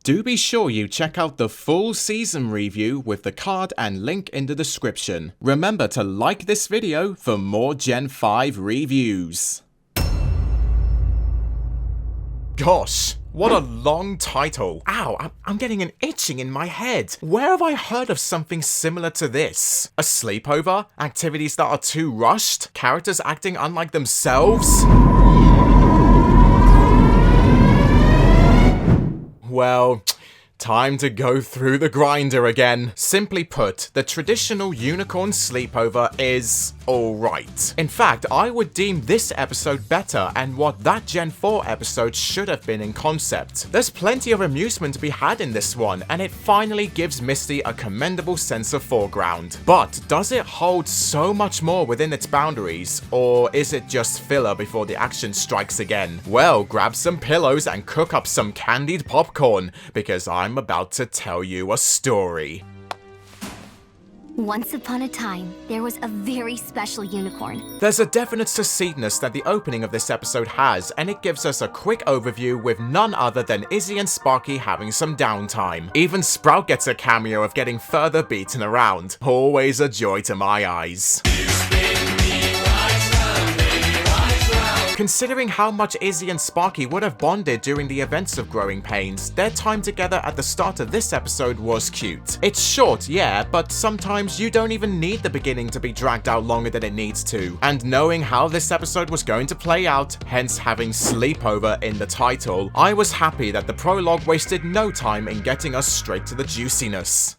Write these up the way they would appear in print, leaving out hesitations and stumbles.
Do be sure you check out the full season review with the card and link in the description. Remember to like this video for more Gen 5 reviews. Gosh, what a long title. Ow, I'm getting an itching in my head. Where have I heard of something similar to this? A sleepover? Activities that are too rushed? Characters acting unlike themselves? Well, time to go through the grinder again. Simply put, the traditional unicorn sleepover is alright. In fact, I would deem this episode better and what that Gen 4 episode should have been in concept. There's plenty of amusement to be had in this one, and it finally gives Misty a commendable sense of foreground. But does it hold so much more within its boundaries, or is it just filler before the action strikes again? Well, grab some pillows and cook up some candied popcorn, because I'm about to tell you a story. Once upon a time, there was a very special unicorn. There's a definite succinctness that the opening of this episode has, and it gives us a quick overview with none other than Izzy and Sparky having some downtime. Even Sprout gets a cameo of getting further beaten around. Always a joy to my eyes. Considering how much Izzy and Sparky would have bonded during the events of Growing Pains, their time together at the start of this episode was cute. It's short, yeah, but sometimes you don't even need the beginning to be dragged out longer than it needs to. And knowing how this episode was going to play out, hence having sleepover in the title, I was happy that the prologue wasted no time in getting us straight to the juiciness.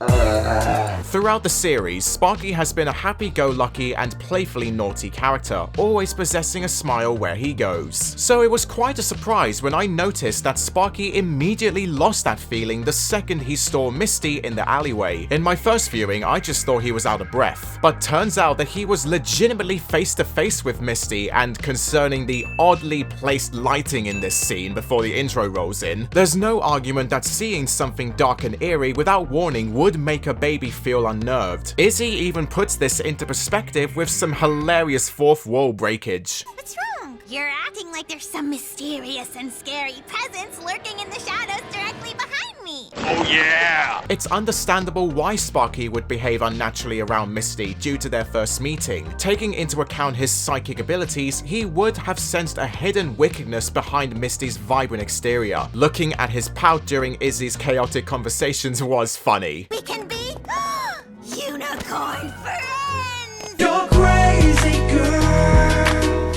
Throughout the series, Sparky has been a happy-go-lucky and playfully naughty character, always possessing a smile where he goes. So it was quite a surprise when I noticed that Sparky immediately lost that feeling the second he saw Misty in the alleyway. In my first viewing, I just thought he was out of breath, but turns out that he was legitimately face to face with Misty, and concerning the oddly placed lighting in this scene before the intro rolls in, there's no argument that seeing something dark and eerie without warning would make a baby feel unnerved. Izzy even puts this into perspective with some hilarious fourth wall breakage. What's wrong? You're acting like there's some mysterious and scary presence lurking in the shadows directly behind me. Oh yeah! It's understandable why Sparky would behave unnaturally around Misty due to their first meeting. Taking into account his psychic abilities, he would have sensed a hidden wickedness behind Misty's vibrant exterior. Looking at his pout during Izzy's chaotic conversations was funny. We can be unicorn friends! You're crazy, girl.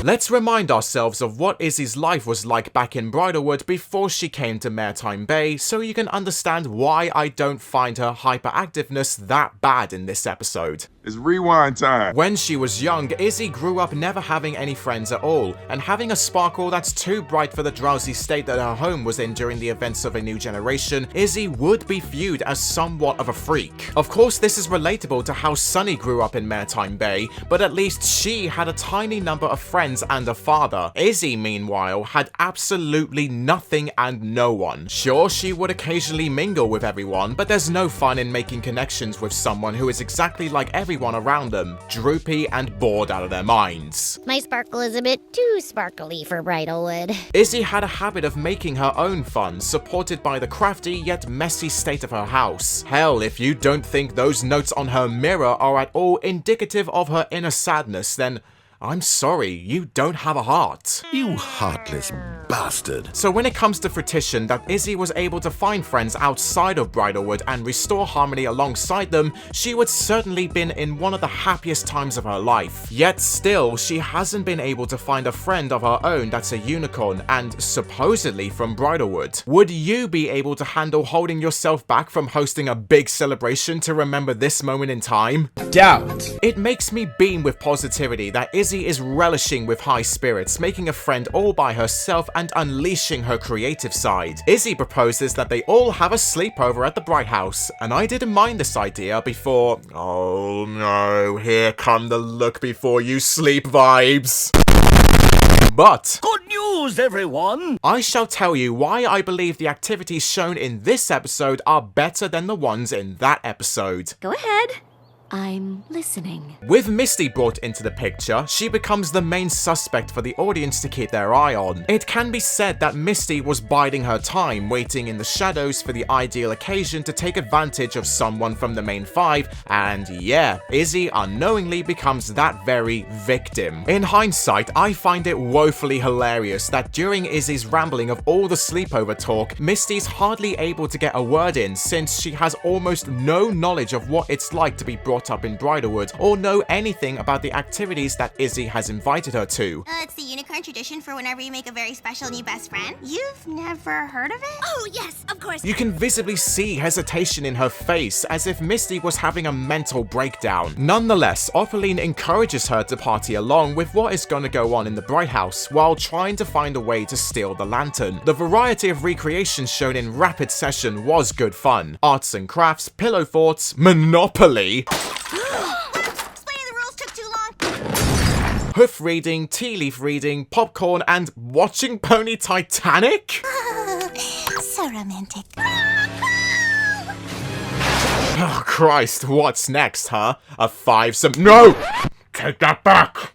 Let's remind ourselves of what Izzy's life was like back in Bridlewood before she came to Maritime Bay, so you can understand why I don't find her hyperactiveness that bad in this episode. It's rewind time. When she was young, Izzy grew up never having any friends at all, and having a sparkle that's too bright for the drowsy state that her home was in during the events of A New Generation, Izzy would be viewed as somewhat of a freak. Of course, this is relatable to how Sunny grew up in Maritime Bay, but at least she had a tiny number of friends and a father. Izzy, meanwhile, had absolutely nothing and no one. Sure, she would occasionally mingle with everyone, but there's no fun in making connections with someone who is exactly like everyone around them, droopy and bored out of their minds. My sparkle is a bit too sparkly for Bridlewood. Izzy had a habit of making her own fun, supported by the crafty yet messy state of her house. Hell, if you don't think those notes on her mirror are at all indicative of her inner sadness, then I'm sorry, you don't have a heart. You heartless bastard. So when it comes to fruition that Izzy was able to find friends outside of Bridlewood and restore harmony alongside them, she would certainly been in one of the happiest times of her life. Yet still, she hasn't been able to find a friend of her own that's a unicorn and supposedly from Bridlewood. Would you be able to handle holding yourself back from hosting a big celebration to remember this moment in time? Doubt. It makes me beam with positivity that Izzy is relishing with high spirits, making a friend all by herself and unleashing her creative side. Izzy proposes that they all have a sleepover at the Bright House, and I didn't mind this idea before... Oh no, here come the look before you sleep vibes. But Good news, everyone! I shall tell you why I believe the activities shown in this episode are better than the ones in that episode. Go ahead. I'm listening. With Misty brought into the picture, she becomes the main suspect for the audience to keep their eye on. It can be said that Misty was biding her time, waiting in the shadows for the ideal occasion to take advantage of someone from the main five, and yeah, Izzy unknowingly becomes that very victim. In hindsight, I find it woefully hilarious that during Izzy's rambling of all the sleepover talk, Misty's hardly able to get a word in since she has almost no knowledge of what it's like to be brought up in Bridalwood or know anything about the activities that Izzy has invited her to. It's the unicorn tradition for whenever you make a very special new best friend. You've never heard of it? Oh, yes, of course. You can visibly see hesitation in her face, as if Misty was having a mental breakdown. Nonetheless, Opaline encourages her to party along with what is going to go on in the Bright House, while trying to find a way to steal the lantern. The variety of recreations shown in Rapid Session was good fun. Arts and crafts, pillow forts, Monopoly, Explaining the rules took too long. hoof reading, tea leaf reading, popcorn, and watching Pony Titanic? So romantic. Oh Christ, what's next, huh? A five-some— No! Take that back!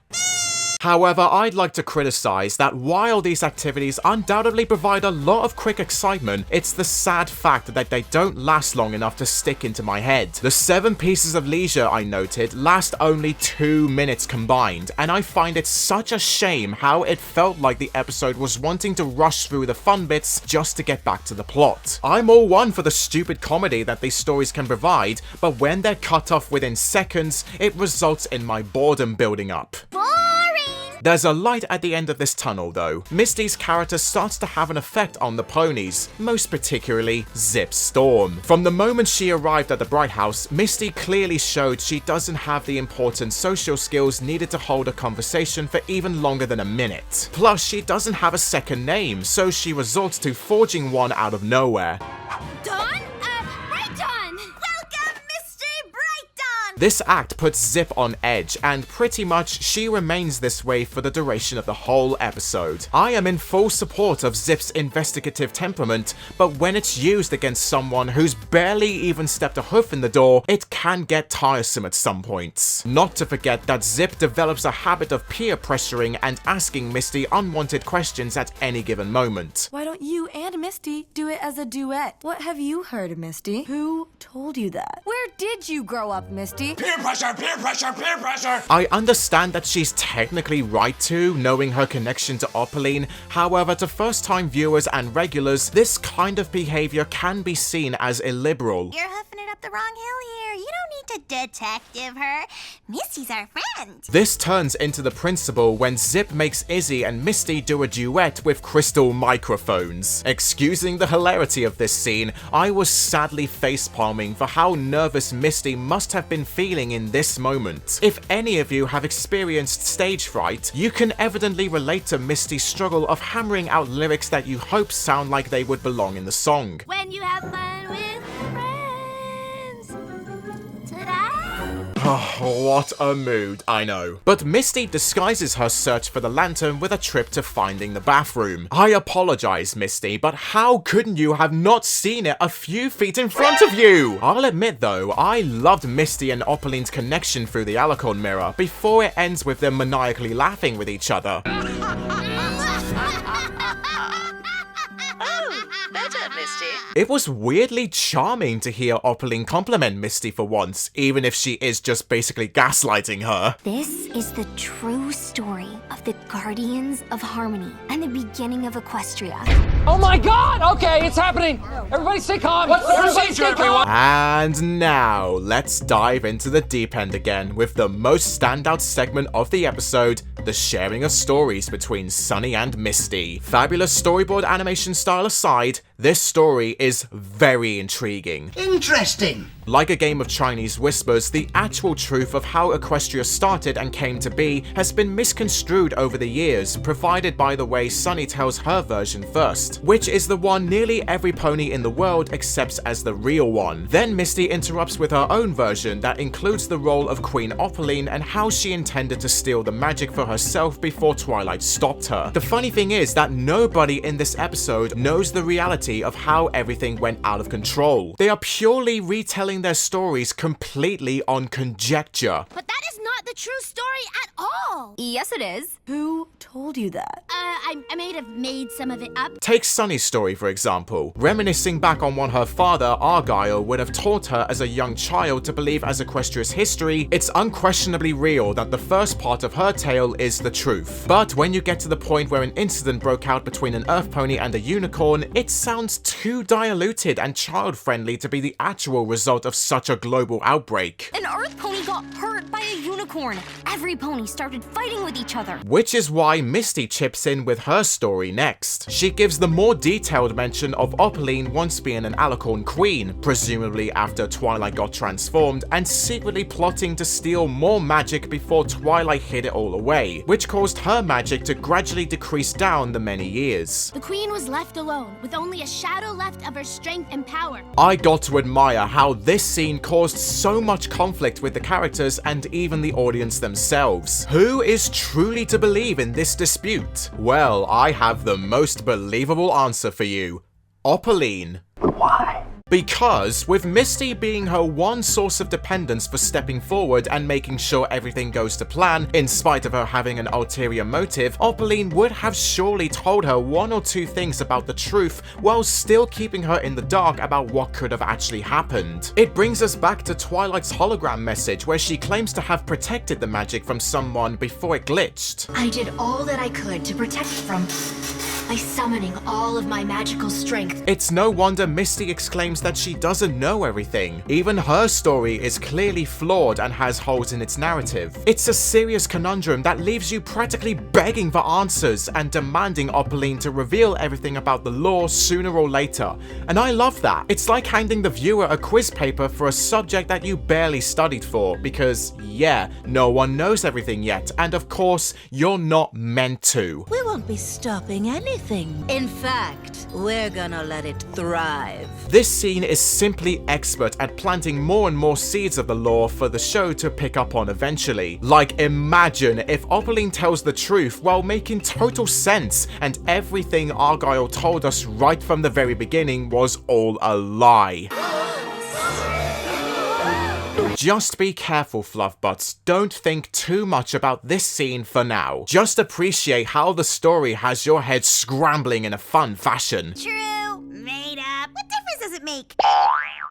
However, I'd like to criticize that while these activities undoubtedly provide a lot of quick excitement, it's the sad fact that they don't last long enough to stick into my head. The 7 pieces of leisure I noted last only 2 minutes combined, and I find it such a shame how it felt like the episode was wanting to rush through the fun bits just to get back to the plot. I'm all one for the stupid comedy that these stories can provide, but when they're cut off within seconds, it results in my boredom building up. There's a light at the end of this tunnel though. Misty's character starts to have an effect on the ponies, most particularly Zip Storm. From the moment she arrived at the Bright House, Misty clearly showed she doesn't have the important social skills needed to hold a conversation for even longer than a minute. Plus, she doesn't have a second name, so she resorts to forging one out of nowhere. Dawn? Right Dawn! Welcome, Misty Bright Dawn! This act puts Zip on edge, and pretty much she remains this way for the duration of the whole episode. I am in full support of Zip's investigative temperament, but when it's used against someone who's barely even stepped a hoof in the door, it can get tiresome at some points. Not to forget that Zip develops a habit of peer pressuring and asking Misty unwanted questions at any given moment. Why don't you and Misty do it as a duet? What have you heard, Misty? Who told you that? Where did you grow up, Misty? Peer pressure, peer pressure, peer pressure! I understand that she's technically right to, knowing her connection to Opaline. However, to first-time viewers and regulars, this kind of behavior can be seen as illiberal. You're hoofing it up the wrong hill here. You don't need to detective her. Misty's our friend. This turns into the principle when Zip makes Izzy and Misty do a duet with crystal microphones. Excusing the hilarity of this scene, I was sadly facepalming for how nervous Misty must have been feeling in this moment. If any of you have experienced stage fright, you can evidently relate to Misty's struggle of hammering out lyrics that you hope sound like they would belong in the song. When you have fun with friends. Ta-da! Oh, what a mood, I know. But Misty disguises her search for the lantern with a trip to finding the bathroom. I apologize, Misty, but how couldn't you have not seen it a few feet in front of you? I'll admit though, I loved Misty and Opaline's connection through the Alicorn mirror before it ends with them maniacally laughing with each other. Better, Misty. It was weirdly charming to hear Opaline compliment Misty for once, even if she is just basically gaslighting her. This is the true story of the Guardians of Harmony and the beginning of Equestria. Oh my god! Okay, it's happening! Everybody stay calm! Everybody stay calm! And now, let's dive into the deep end again with the most standout segment of the episode, the sharing of stories between Sunny and Misty. Fabulous storyboard animation style aside, this story is very intriguing. Interesting. Like a game of Chinese whispers, the actual truth of how Equestria started and came to be has been misconstrued over the years, provided by the way Sunny tells her version first, which is the one nearly every pony in the world accepts as the real one. Then Misty interrupts with her own version that includes the role of Queen Opaline and how she intended to steal the magic for herself before Twilight stopped her. The funny thing is that nobody in this episode knows the reality of how everything went out of control. They are purely retelling telling their stories completely on conjecture. But that is not the true story at all. Yes, it is. Who told you that? I may have made some of it up. Take Sunny's story, for example. Reminiscing back on what her father, Argyle, would have taught her as a young child to believe as Equestria's history, it's unquestionably real that the first part of her tale is the truth. But when you get to the point where an incident broke out between an earth pony and a unicorn, it sounds too diluted and child-friendly to be the actual result of such a global outbreak. An earth pony got hurt by a unicorn. Every pony started fighting with each other. Which is why Misty chips in with her story next. She gives the more detailed mention of Opaline once being an alicorn queen, presumably after Twilight got transformed, and secretly plotting to steal more magic before Twilight hid it all away, which caused her magic to gradually decrease down the many years. The queen was left alone, with only a shadow left of her strength and power. I got to admire how this scene caused so much conflict with the characters and even the audience themselves. Who is truly to believe in this dispute? Well, I have the most believable answer for you. Opaline. Why? Because, with Misty being her one source of dependence for stepping forward and making sure everything goes to plan, in spite of her having an ulterior motive, Opaline would have surely told her one or two things about the truth while still keeping her in the dark about what could have actually happened. It brings us back to Twilight's hologram message where she claims to have protected the magic from someone before it glitched. I did all that I could to protect it from by summoning all of my magical strength. It's no wonder Misty exclaims that she doesn't know everything. Even her story is clearly flawed and has holes in its narrative. It's a serious conundrum that leaves you practically begging for answers and demanding Opaline to reveal everything about the lore sooner or later. And I love that. It's like handing the viewer a quiz paper for a subject that you barely studied for, because yeah, no one knows everything yet, and of course, you're not meant to. We won't be stopping anything. In fact, we're gonna let it thrive. This scene is simply expert at planting more and more seeds of the lore for the show to pick up on eventually. Like, imagine if Opaline tells the truth while making total sense, and everything Argyle told us right from the very beginning was all a lie. Just be careful, Fluffbutts. Don't think too much about this scene for now. Just appreciate how the story has your head scrambling in a fun fashion. True. Made up. What difference does it make?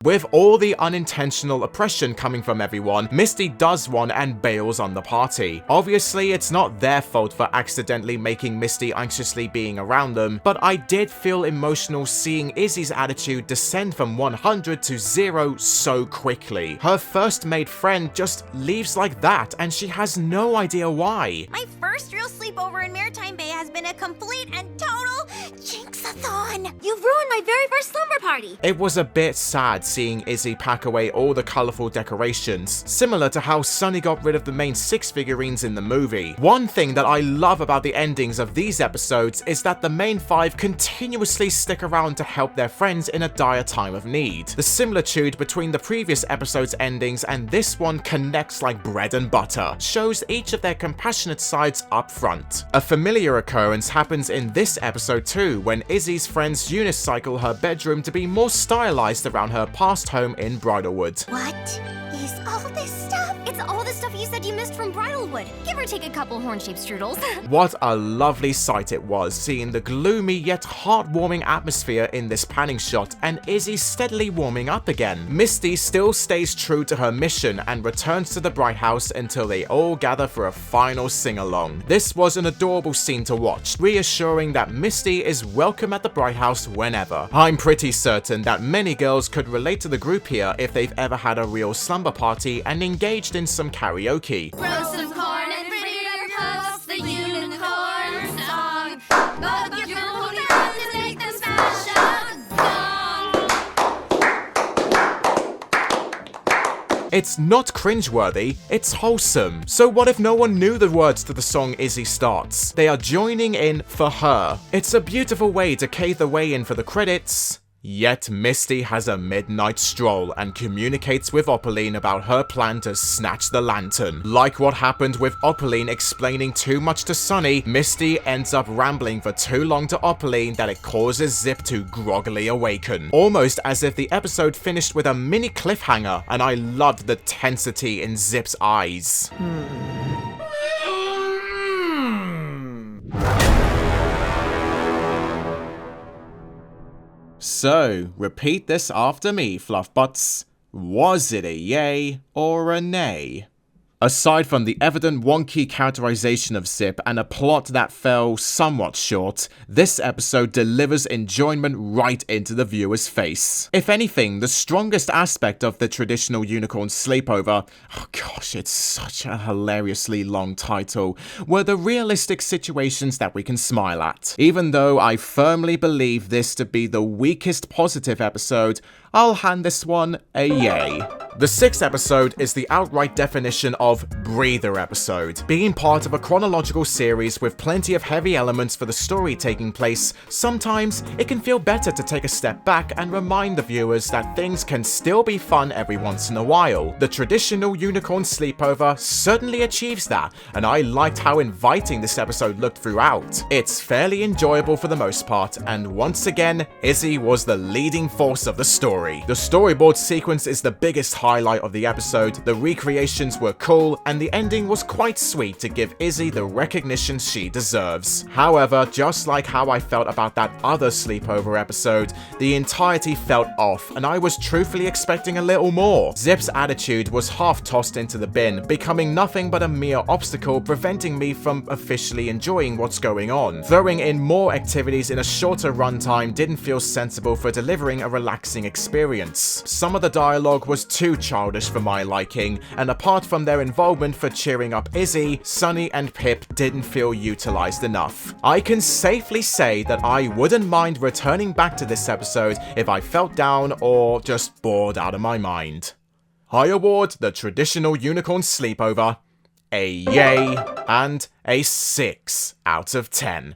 With all the unintentional oppression coming from everyone, Misty does one and bails on the party. Obviously, it's not their fault for accidentally making Misty anxiously being around them, but I did feel emotional seeing Izzy's attitude descend from 100 to 0 so quickly. Her first made friend just leaves like that, and she has no idea why. My first real sleepover in Maritime Bay has been a complete and total jinx-a-thon. You've ruined my very first slumber party. It was a bit sad seeing Izzy pack away all the colourful decorations, similar to how Sunny got rid of the main 6 figurines in the movie. One thing that I love about the endings of these episodes is that the main 5 continuously stick around to help their friends in a dire time of need. The similitude between the previous episode's endings and this one connects like bread and butter, shows each of their compassionate sides up front. A familiar occurrence happens in this episode too, when Izzy's friends unicycle her bedroom to be more stylized around her past home in Bridalwood. What is all this stuff? It's all the stuff you said you missed from Bridalwood. Give or take a couple horn-shaped strudels. What a lovely sight it was, seeing the gloomy yet heartwarming atmosphere in this panning shot, and Izzy steadily warming up again. Misty still stays true to her mission and returns to the Bright House until they all gather for a final sing-along. This was an adorable scene to watch, reassuring that Misty is welcome at the Bright House whenever. I'm pretty certain that many girls could relate to the group here if they've ever had a real slumber party and engaged in some karaoke. Roast some corn and freedom post the unicorn song. Both of your pony runs to make them smash a gong. It's not cringeworthy, it's wholesome. So what if no one knew the words to the song Izzy starts? They are joining in for her. It's a beautiful way to cave the way in for the credits. Yet Misty has a midnight stroll and communicates with Opaline about her plan to snatch the lantern. Like what happened with Opaline explaining too much to Sunny, Misty ends up rambling for too long to Opaline that it causes Zip to groggily awaken. Almost as if the episode finished with a mini cliffhanger, and I loved the tensity in Zip's eyes. So, repeat this after me, Fluffbutts. Was it a yay or a nay? Aside from the evident wonky characterization of Zip and a plot that fell somewhat short, this episode delivers enjoyment right into the viewer's face. If anything, the strongest aspect of the traditional unicorn sleepover, oh gosh, it's such a hilariously long title, were the realistic situations that we can smile at. Even though I firmly believe this to be the weakest positive episode, I'll hand this one a yay. The 6th episode is the outright definition of breather episode. Being part of a chronological series with plenty of heavy elements for the story taking place, sometimes it can feel better to take a step back and remind the viewers that things can still be fun every once in a while. The traditional unicorn sleepover certainly achieves that, and I liked how inviting this episode looked throughout. It's fairly enjoyable for the most part, and once again, Izzy was the leading force of the story. The storyboard sequence is the biggest highlight of the episode, the recreations were cool, and the ending was quite sweet to give Izzy the recognition she deserves. However, just like how I felt about that other sleepover episode, the entirety felt off, and I was truthfully expecting a little more. Zip's attitude was half tossed into the bin, becoming nothing but a mere obstacle preventing me from officially enjoying what's going on. Throwing in more activities in a shorter runtime didn't feel sensible for delivering a relaxing experience. Some of the dialogue was too childish for my liking, and apart from their involvement for cheering up Izzy, Sunny and Pip didn't feel utilized enough. I can safely say that I wouldn't mind returning back to this episode if I felt down or just bored out of my mind. I award the traditional unicorn sleepover a yay and a 6 out of 10.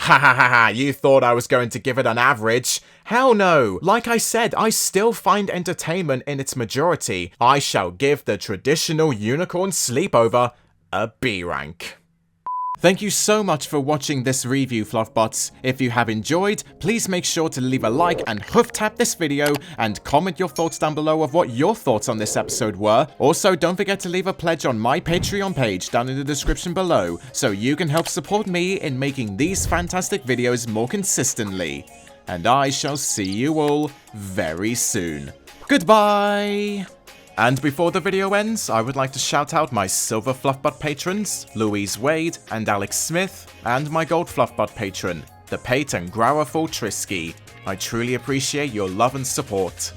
Ha ha ha ha, you thought I was going to give it an average? Hell no! Like I said, I still find entertainment in its majority. I shall give the traditional unicorn sleepover a B rank. Thank you so much for watching this review, Fluffbutts. If you have enjoyed, please make sure to leave a like and hoof tap this video and comment your thoughts down below of what your thoughts on this episode were. Also, don't forget to leave a pledge on my Patreon page down in the description below so you can help support me in making these fantastic videos more consistently. And I shall see you all very soon. Goodbye! And before the video ends, I would like to shout out my Silver Fluffbutt patrons, Louise Wade and Alex Smith, and my Gold Fluffbutt patron, the Pate and Grauerful Trisky. I truly appreciate your love and support.